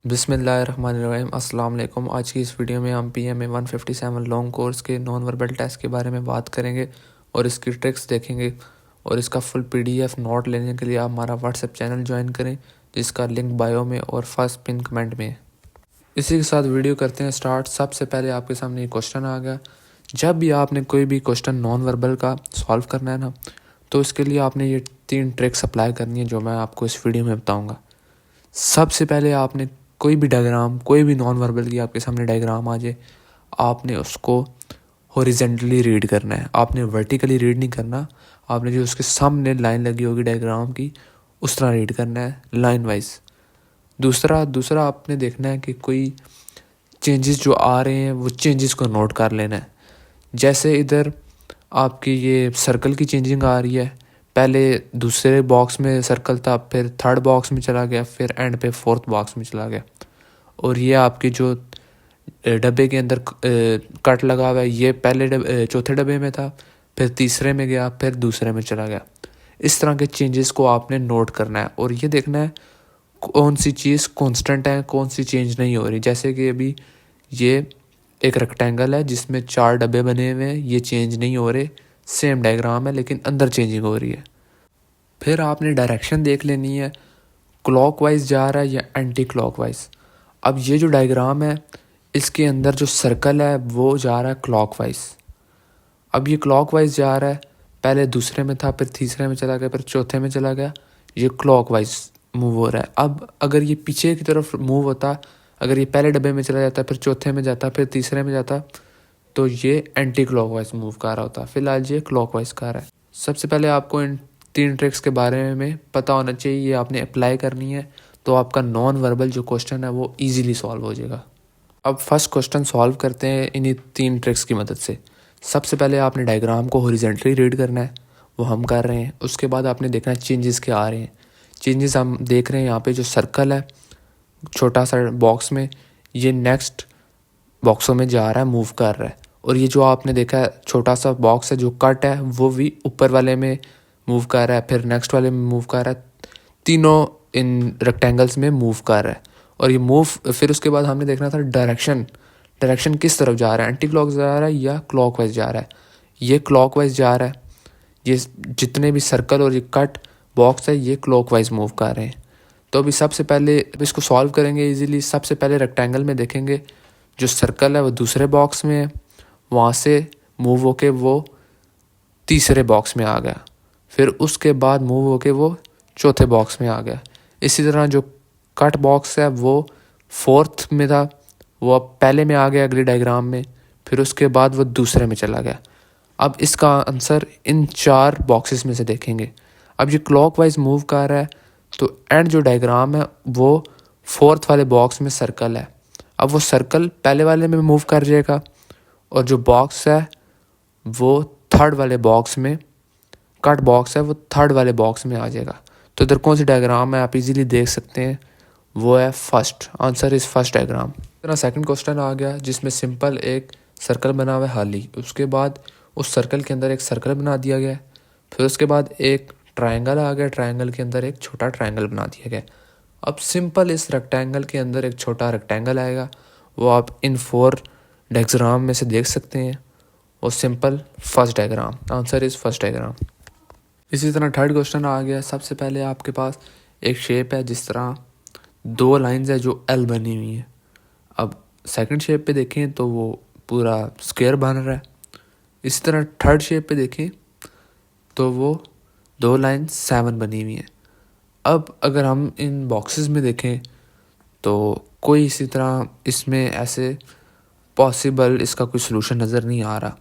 बिस्मिल्लाहिर्रहमानिर्रहीम अस्सलाम वालेकुम। आज की इस वीडियो में हम PMA 157 लॉन्ग कोर्स के नॉन वर्बल टेस्ट के बारे में बात करेंगे और इसकी ट्रिक्स देखेंगे। और इसका फुल PDF नोट लेने के लिए आप हमारा व्हाट्सएप चैनल ज्वाइन करें, जिसका लिंक बायो में और फर्स्ट पिन कमेंट में है। इसी के साथ वीडियो करते हैं स्टार्ट। सबसे पहले आपके सामने एक क्वेश्चन आ गया। जब भी आपने कोई भी क्वेश्चन नॉन वर्बल का सॉल्व करना है ना, तो इसके लिए आपने ये 3 ट्रिक्स अप्लाई करनी है जो मैं आपको इस वीडियो में बताऊँगा। सबसे पहले आपने कोई भी डायग्राम, कोई भी नॉन वर्बल की आपके सामने डायग्राम आ जाए, आपने उसको हॉरिजेंटली रीड करना है। आपने वर्टिकली रीड नहीं करना। आपने जो उसके सामने लाइन लगी होगी डायग्राम की, उस तरह रीड करना है, लाइन वाइज। दूसरा आपने देखना है कि कोई चेंजेस जो आ रहे हैं वो चेंजेस को नोट कर लेना है। जैसे इधर आपकी ये सर्कल की चेंजिंग आ रही है। पहले दूसरे बॉक्स में सर्कल था, फिर थर्ड बॉक्स में चला गया, फिर एंड पे फोर्थ बॉक्स में चला गया। और ये आपके जो डब्बे के अंदर कट लगा हुआ है, ये पहले चौथे डब्बे में था, फिर तीसरे में गया, फिर दूसरे में चला गया। इस तरह के चेंजेस को आपने नोट करना है और ये देखना है कौन सी चीज़ कांस्टेंट है, कौन सी चेंज नहीं हो रही। जैसे कि अभी ये एक रेक्टेंगल है जिसमें 4 डब्बे बने हुए हैं, ये चेंज नहीं हो रहे। सेम डायग्राम है लेकिन अंदर चेंजिंग हो रही है। फिर आपने डायरेक्शन देख लेनी है, क्लॉकवाइज जा रहा है या एंटी क्लॉकवाइज। अब ये जो डायग्राम है, इसके अंदर जो सर्कल है वो जा रहा है क्लॉकवाइज। अब ये क्लॉकवाइज जा रहा है, पहले दूसरे में था, फिर तीसरे में चला गया, फिर चौथे में चला गया। ये क्लॉकवाइज मूव हो रहा है। अब अगर ये पीछे की तरफ मूव होता, अगर ये पहले डब्बे में चला जाता, फिर चौथे में जाता, फिर तीसरे में जाता, तो ये एंटी क्लॉकवाइज मूव कर रहा होता। फिलहाल ये क्लॉकवाइज कर रहा है। सबसे पहले आपको इन 3 ट्रिक्स के बारे में पता होना चाहिए, ये आपने अप्लाई करनी है, तो आपका नॉन वर्बल जो क्वेश्चन है वो ईजिली सॉल्व हो जाएगा। अब फर्स्ट क्वेश्चन सॉल्व करते हैं इन्हीं 3 ट्रिक्स की मदद से। सबसे पहले आपने डायग्राम को हॉरिजॉन्टली रीड करना है, वो हम कर रहे हैं। उसके बाद आपने देखना है चेंजेस क्या आ रहे हैं। चेंजेस हम देख रहे हैं यहाँ पे जो सर्कल है छोटा सा बॉक्स में, ये नेक्स्ट बॉक्सों में जा रहा है, मूव कर रहा है। और ये जो आपने देखा है छोटा सा बॉक्स है जो कट है, वो भी ऊपर वाले में मूव कर रहा है, फिर नेक्स्ट वाले में मूव कर रहा है। तीनों इन रेक्टेंगल्स में मूव कर रहा है। और ये मूव, फिर उसके बाद हमने देखना था डायरेक्शन किस तरफ जा रहा है, एंटी क्लॉक जा रहा है या क्लॉकवाइज जा रहा है। ये क्लॉकवाइज जा रहा है। ये जितने भी सर्कल और ये कट बॉक्स है ये क्लॉकवाइज मूव कर रहे हैं। तो अभी सबसे पहले इसको सॉल्व करेंगे इजीली। सबसे पहले रेक्टेंगल में देखेंगे, जो सर्कल है वो दूसरे बॉक्स में है, वहाँ से मूव होके वो तीसरे बॉक्स में आ गया, फिर उसके बाद मूव होके वो चौथे बॉक्स में आ गया। इसी तरह जो कट बॉक्स है वो फोर्थ में था, वो अब पहले में आ गया अगली डायग्राम में, फिर उसके बाद वो दूसरे में चला गया। अब इसका आंसर इन 4 बॉक्सेस में से देखेंगे। अब ये क्लॉकवाइज मूव कर रहा है, तो एंड जो डायग्राम है वो फोर्थ वाले बॉक्स में सर्कल है। अब वो सर्कल पहले वाले में मूव कर जाएगा और जो बॉक्स है वो थर्ड वाले बॉक्स में, कट बॉक्स है वो थर्ड वाले बॉक्स में आ जाएगा। तो इधर कौन सी डायग्राम है आप इजीली देख सकते हैं, वो है first. Answer is first diagram. तरह सेकंड क्वेश्चन आ गया जिसमें सिंपल एक सर्कल बना हुआ है खाली। उसके बाद उस सर्कल के अंदर एक सर्कल बना दिया गया है। फिर उसके बाद एक ट्रायंगल आ गया, ट्रायंगल के अंदर एक छोटा ट्रायंगल बना दिया गया। अब सिंपल इस रेक्टेंगल के अंदर एक छोटा रेक्टेंगल आएगा, वो आप इन 4 डायग्राम में से देख सकते हैं। वो simple first diagram. Answer is first diagram. इसी तरह थर्ड क्वेश्चन आ गया। सबसे पहले आपके पास एक शेप है, जिस तरह 2 लाइंस है जो एल बनी हुई है। अब सेकंड शेप पे देखें तो वो पूरा स्क्वायर बन रहा है। इसी तरह थर्ड शेप पे देखें तो वो 2 लाइन 7 बनी हुई है। अब अगर हम इन बॉक्सेस में देखें तो कोई इसी तरह इसमें ऐसे पॉसिबल इसका कोई सलूशन नज़र नहीं आ रहा।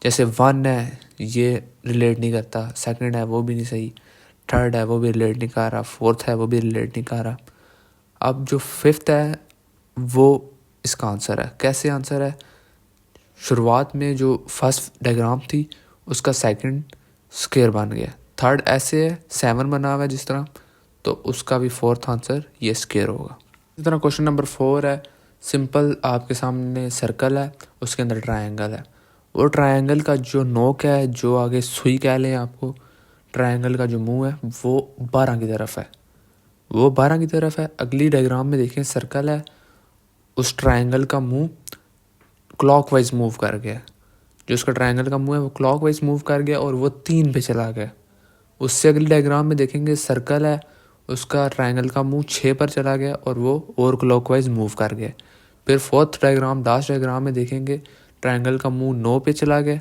जैसे 1 है ये रिलेट नहीं करता, सेकंड है वो भी नहीं सही, थर्ड है वो भी रिलेट नहीं कर रहा, फोर्थ है वो भी रिलेट नहीं कर रहा। अब जो फिफ्थ है वो इसका आंसर है। कैसे आंसर है? शुरुआत में जो फर्स्ट डायग्राम थी उसका सेकंड स्क्वायर बन गया, थर्ड ऐसे है 7 बना हुआ है जिस तरह, तो उसका भी फोर्थ आंसर ये स्क्वायर होगा। इसी तरह क्वेश्चन नंबर 4 है। सिंपल आपके सामने सर्कल है, उसके अंदर ट्रायंगल है। वो ट्रायंगल का जो नोक है, जो आगे सुई कह लें आपको, ट्रायंगल का जो मुंह है वो 12 की तरफ है। वो 12 की तरफ है। अगली डायग्राम में देखें सर्कल है, उस ट्रायंगल का मुंह क्लॉकवाइज मूव कर गया। जो उसका ट्रायंगल का मुंह है वो क्लॉकवाइज मूव कर गया और वो 3 पे चला गया। उससे अगली डायग्राम में देखेंगे सर्कल है, उसका ट्रायंगल का मुंह 6 पर चला गया और वो और क्लॉकवाइज मूव कर गया। फिर फोर्थ डायग्राम लास्ट डायग्राम में देखेंगे ट्रायंगल का मुंह 9 पे चला गया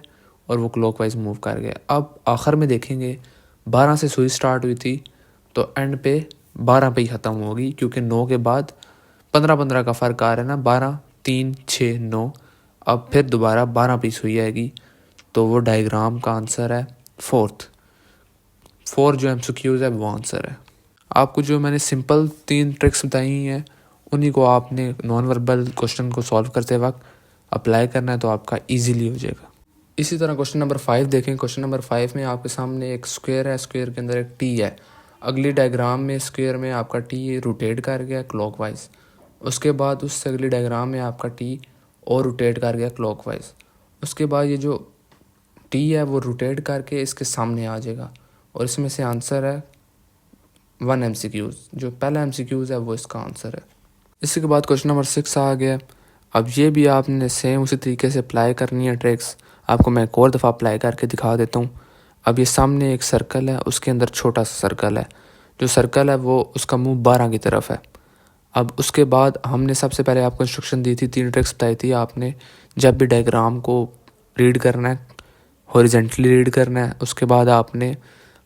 और वो क्लॉकवाइज मूव कर गया। अब आखिर में देखेंगे 12 से सुई स्टार्ट हुई थी तो एंड पे 12 पे ही ख़त्म होगी, क्योंकि 9 के बाद 15-15 का फ़र्क आ रहा है ना, 12, 3, 6, 9। अब फिर दोबारा 12 पे सुई आएगी, तो वो डायग्राम का आंसर है फोर जो MCQs है वो आंसर है। आपको जो मैंने सिंपल 3 ट्रिक्स बताई हैं उन्हीं को आपने नॉन वर्बल क्वेश्चन को सॉल्व करते वक्त अप्लाई करना है, तो आपका इजीली हो जाएगा। इसी तरह क्वेश्चन नंबर 5 देखें। क्वेश्चन नंबर 5 में आपके सामने एक स्क्वायर है, स्क्वायर के अंदर एक टी है। अगली डायग्राम में स्क्वायर में आपका टी रोटेट कर गया क्लॉकवाइज। उसके बाद उससे अगली डायग्राम में आपका टी और रोटेट कर गया क्लॉकवाइज। उसके बाद ये जो टी है वो रोटेट करके इसके सामने आ जाएगा और इसमें से आंसर है 1 MCQs। जो पहला MCQs है वो इसका आंसर है। इसी के बाद क्वेश्चन नंबर 6 आ गया। अब ये भी आपने सेम उसी तरीके से अप्लाई करनी है ट्रिक्स। आपको मैं एक और दफ़ा अप्लाई करके दिखा देता हूँ। अब ये सामने एक सर्कल है, उसके अंदर छोटा सा सर्कल है। जो सर्कल है वो उसका मुंह 12 की तरफ है। अब उसके बाद हमने सबसे पहले आपको इंस्ट्रक्शन दी थी, 3 ट्रिक्स बताई थी। आपने जब भी डायग्राम को रीड करना है हॉरिजेंटली रीड करना है। उसके बाद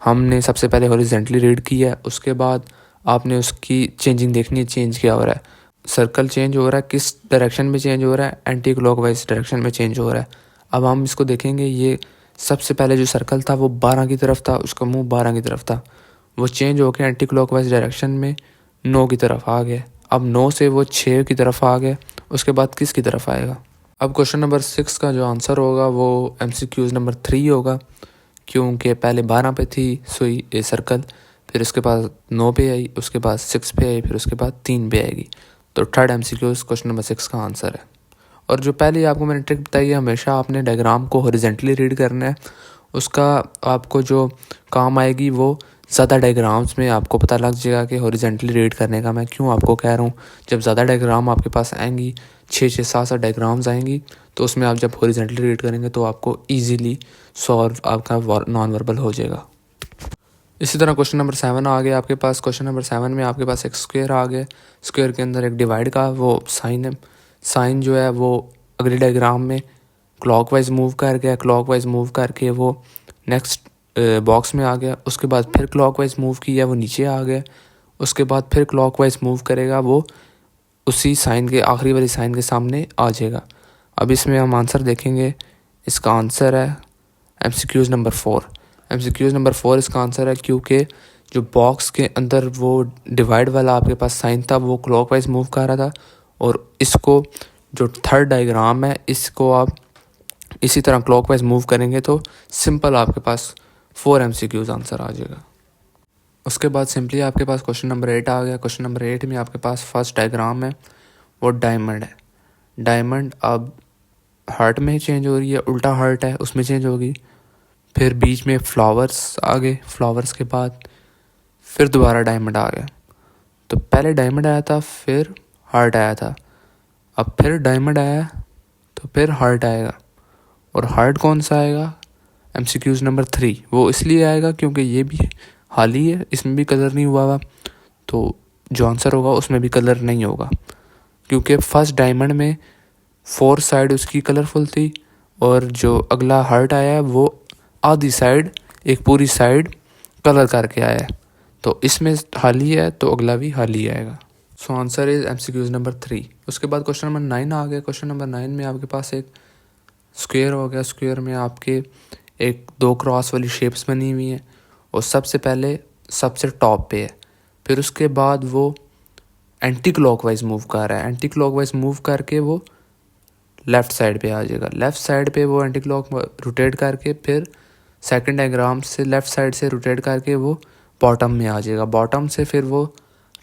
हमने सबसे पहले हॉरिजेंटली रीड किया है। उसके बाद आपने उसकी चेंजिंग देखनी है, चेंज क्या हो रहा है। सर्कल चेंज हो रहा है, किस डायरेक्शन में चेंज हो रहा है, एंटी क्लॉकवाइज डायरेक्शन में चेंज हो रहा है। अब हम इसको देखेंगे। ये सबसे पहले जो सर्कल था वो 12 की तरफ था, उसका मुंह 12 की तरफ था। वो चेंज होकर एंटी क्लॉकवाइज डायरेक्शन में 9 की तरफ आ गया। अब 9 से वो 6 की तरफ आ गया। उसके बाद किस की तरफ आएगा। अब क्वेश्चन नंबर 6 का जो आंसर होगा वो MCQs नंबर 3 होगा, क्योंकि पहले 12 पे थी सुई ए सर्कल, फिर उसके बाद 9 पे आई, उसके बाद 6 पे आई, फिर उसके बाद 3 पे आएगी। तो थर्ड MCQs क्वेश्चन नंबर 6 का आंसर है। और जो पहले आपको मैंने ट्रिक बताई है, हमेशा आपने डायग्राम को हॉरिजेंटली रीड करना है। उसका आपको जो काम आएगी वो ज़्यादा डायग्राम्स में आपको पता लग जाएगा कि हॉरिजेंटली रीड करने का मैं क्यों आपको कह रहा हूँ। जब ज़्यादा डायग्राम आपके पास आएंगी, 6-6, 7-7 डायग्राम्स आएंगी, तो उसमें आप जब हॉरिजेंटली रीड करेंगे तो आपको ईजीली सॉल्व आपका नॉन वर्बल हो जाएगा। इसी तरह क्वेश्चन नंबर 7 आ गया आपके पास। क्वेश्चन नंबर 7 में आपके पास एक स्क्वायर आ गया। स्क्वायर के अंदर एक डिवाइड का वो साइन है। साइन जो है वो अगली डायग्राम में क्लॉकवाइज मूव कर गया। क्लॉकवाइज मूव करके वो नेक्स्ट बॉक्स में आ गया। उसके बाद फिर क्लॉकवाइज मूव किया, वो नीचे आ गया। उसके बाद फिर क्लॉकवाइज मूव करेगा, वो उसी साइन के आखिरी वाली साइन के सामने आ जाएगा। अब इसमें हम आंसर देखेंगे। इसका आंसर है MCQs नंबर 4। MCQs नंबर 4 इसका आंसर है, क्योंकि जो बॉक्स के अंदर वो डिवाइड वाला आपके पास साइन था वो क्लॉकवाइज मूव कर रहा था, और इसको जो थर्ड डायग्राम है इसको आप इसी तरह क्लॉकवाइज मूव करेंगे तो सिंपल आपके पास 4 MCQs आंसर आ जाएगा। उसके बाद सिंपली आपके पास क्वेश्चन नंबर 8 आ गया। क्वेश्चन नंबर 8 में आपके पास फर्स्ट डायग्राम है वो डायमंड है। डायमंड अब हार्ट में चेंज हो रही है, उल्टा हार्ट है उसमें चेंज होगी। फिर बीच में फ्लावर्स आ गए, फ्लावर्स के बाद फिर दोबारा डायमंड आ गया। तो पहले डायमंड आया था, फिर हार्ट आया था। अब फिर डायमंड आया तो फिर हार्ट आएगा। और हार्ट कौन सा आएगा? MCQs number 3। वो इसलिए आएगा क्योंकि ये भी हाल ही है, इसमें भी कलर नहीं हुआ हुआ, तो जो आंसर होगा उसमें भी कलर नहीं होगा, क्योंकि फर्स्ट डायमंड में 4 साइड उसकी कलरफुल थी, और जो अगला हार्ट आया है वो आधी साइड, एक पूरी साइड कलर करके आया है। तो इसमें हाल ही है तो अगला भी हाल ही आएगा। So answer is MCQs number 3। उसके बाद क्वेश्चन नंबर 9 आ गया। क्वेश्चन नंबर 9 में आपके पास एक स्क्वायर हो गया। स्क्वायर में आपके एक 2 क्रॉस वाली शेप्स बनी हुई हैं, और सबसे पहले सबसे टॉप पे है। फिर उसके बाद वो एंटी क्लॉकवाइज मूव कर रहा है। एंटी क्लॉकवाइज मूव करके वो लेफ़्ट साइड पे आ जाएगा। लेफ़्ट साइड पे वो एंटी क्लॉक रोटेट करके फिर सेकंड डायग्राम से लेफ़्ट साइड से रोटेट करके वो बॉटम में आ जाएगा। बॉटम से फिर वो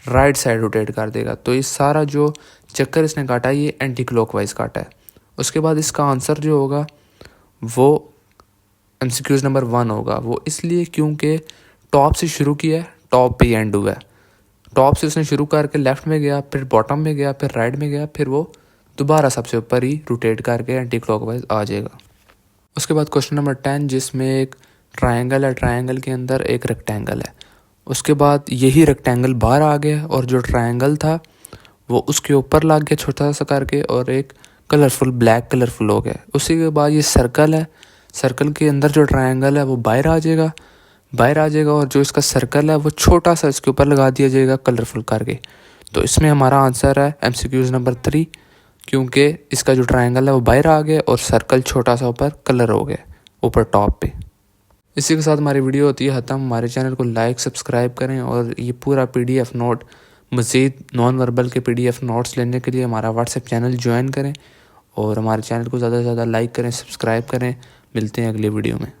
राइट साइड रोटेट कर देगा। तो ये सारा जो चक्कर इसने काटा ये एंटी क्लॉकवाइज काटा है। उसके बाद इसका आंसर जो होगा वो MCQs नंबर 1 होगा। वो इसलिए क्योंकि टॉप से शुरू किया है, टॉप पे एंड हुआ है। टॉप से उसने शुरू करके लेफ़्ट में गया, फिर बॉटम में गया, फिर राइट में गया, फिर वो दोबारा सबसे ऊपर ही रोटेट करके एंटी क्लॉकवाइज आ जाएगा। उसके बाद क्वेश्चन नंबर 10 जिसमें एक ट्रायंगल है, ट्रायंगल के अंदर एक रेक्टेंगल है। उसके बाद यही रेक्टेंगल बाहर आ गया और जो ट्रायंगल था वो उसके ऊपर लग गया छोटा सा करके और एक कलरफुल ब्लैक कलरफुल हो गया। उसी के बाद ये सर्कल है, सर्कल के अंदर जो ट्रायंगल है वो बाहर आ जाएगा और जो इसका सर्कल है वो छोटा सा इसके ऊपर लगा दिया जाएगा कलरफुल करके। तो इसमें हमारा आंसर है MCQ नंबर 3, क्योंकि इसका जो ट्रायंगल है वो बाहर आ गया और सर्कल छोटा सा ऊपर कलर हो गया ऊपर टॉप पे। इसी के साथ हमारी वीडियो होती है ख़त्म। हमारे चैनल को लाइक सब्सक्राइब करें और ये पूरा PDF नोट, मज़ीद नॉन वर्बल के PDF नोट्स लेने के लिए हमारा व्हाट्सएप चैनल ज्वाइन करें और हमारे चैनल को ज़्यादा से ज़्यादा लाइक करें, सब्सक्राइब करें। मिलते हैं अगली वीडियो में।